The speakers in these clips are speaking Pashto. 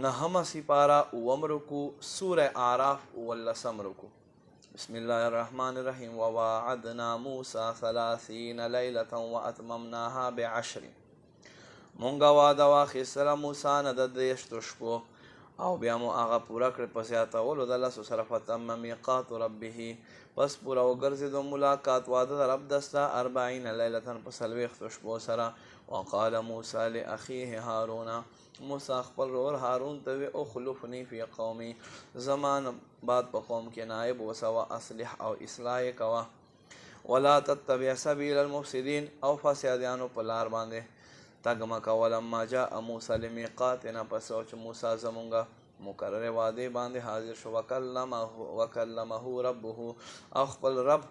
نهم سپارہ اوم رکو سورہ آراف واللسم رکو بسم اللہ الرحمن الرحیم وواعدنا موسیٰ 30 لیلة واتممناها بعشر مونگا وعده واخیستله موسی نه د 30 شپو او بیا مو هغه پوره کړ په زیاتولو د لسو سره فتم میقات ربه پس پوره وګرځېدو ملاقات واده د رب دسته 40 لیلة په 40 شپو سره وقال موسی لاخیه هارون موسی خپل ورور هارون ته وی اخلفنی فی قومی زمان بعد په قوم کې نائب وسوا اصلح او اصلاح کوا ولا تتبع سبیل المفسدین او فسادیانو په لار باندې تګ مه کوه لما جاء موسی لمیقاتنا پس چې موسی زمونږه مقرره وعدې باندې حاضر شو وکلمه ربه او خپل رب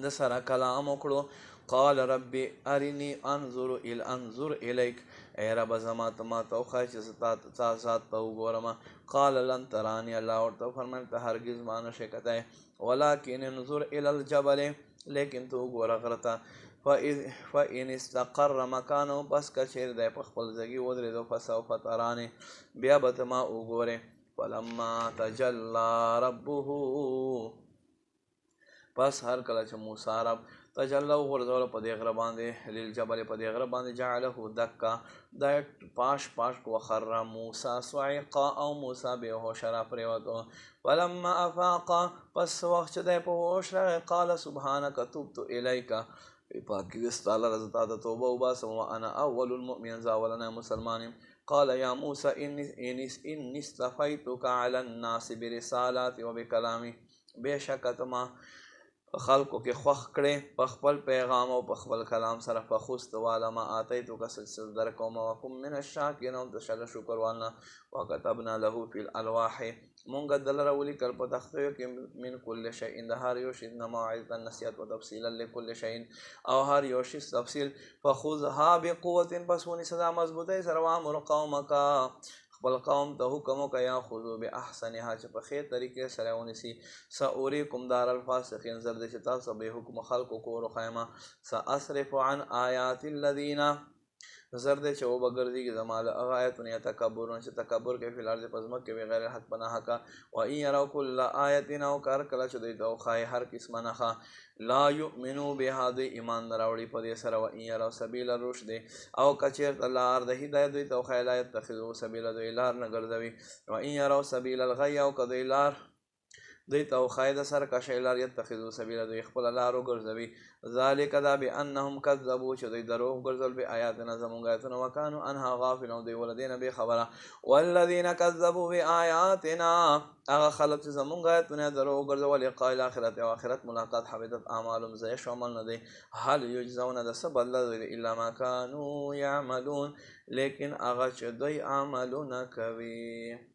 د سره کلام وکړو قال ربي ارني انظر الیک ای رب زما ته ما ته وښایه چې زه تا ذات ته وګورم قال لن تراني الله ورته وفرمیل ته هرګز ما نشې کتلی ولکن انظر الى الجبل لیکن ته وګوره غره ته فإن استقر مکانه پس که چیرې دی په خپل ځای کې ودرېدو فسوف تراني بیا به ته ما وګورې فلما تجلى ربه پس هر کله چې موسی رب تجلی وغورځوله په دې غره باندې للجبل په دې غره باندې جعله دکا دا پاش وخر موسی صعقا او موسی بېهوشه راپرېوتو فلما افاق پس وخت چې دی په هوش راغی قال سبحانک تبت الیک پاکی دستا لره زه تا ته توبه وباسم وانا اول المؤمنین زه اولنی مسلمان یم قال یا موسی انی اصطفیتک علی الناس برسالاتي وبکلامی بېشکه ته ما خلقو کې خوښ کړې په خپل پیغام او په خپل کلام سره فخذ والا ما آتیتک څه درکوم وکن من الشاکرین او د شکر والنه وکتبنا له فی الالواح مونږ دلته ولیکل په تختو کې من کل شیء د هر یو شي نه موعظه نصیحت او تفصیلا لكل شیء او هر یو شي تفصیل فخذها بقوه پس ونیسه دا مضبوطی سره وامر قومک خپل قوم ته حکم وکړه یاخذوا باحسنها چې په ښې طریقې سره ونیسي سأریکم دار الفاسقین زر دی چې تاسو به حکم خلقو کور وښیم سأصرف عن آیات الذین زر دی چې وبګرځېږي زما له هغه آیتونه یتکبرون چې تکبر کوي فی الارض په ځمکه کې بغیر حق په ناحقه وان یروا کل آیة او کار کله چې دوی ته وښایي هر قسمه نښه لا یؤمنوا بها دوی ایمان نه راوړي په دې سره وان یروا سبیل الرشد او که چېرته لار د هدایت دوی ته وښایي لا یتخذوه سبیله دوی لار نه ګرځوي وان یروا سبیل الغی او که دوی لار دوی ته وښایي د سرکشۍ لار یتخذوه سبیله دوی خپله لار وګرځوي ذلک دا بانهم کذبوا چې دوی دروغ ګرځول بآیاتنا زمونږ آیاتونه وکانو عنها غافلون دوی ول دې نه بېخبره والذین کذبوا بآیاتنا هغه خلک چې زمونږ آیاتونه دروغ ګرځول لقاء الاخرت او آخرت ملاقات حبطت اعمالهم ضایع شو عمل نه دی هل یجزون د څه بدله دوی الا ما کانوا یعملون لیکن هغه چې دوی عملونه کوي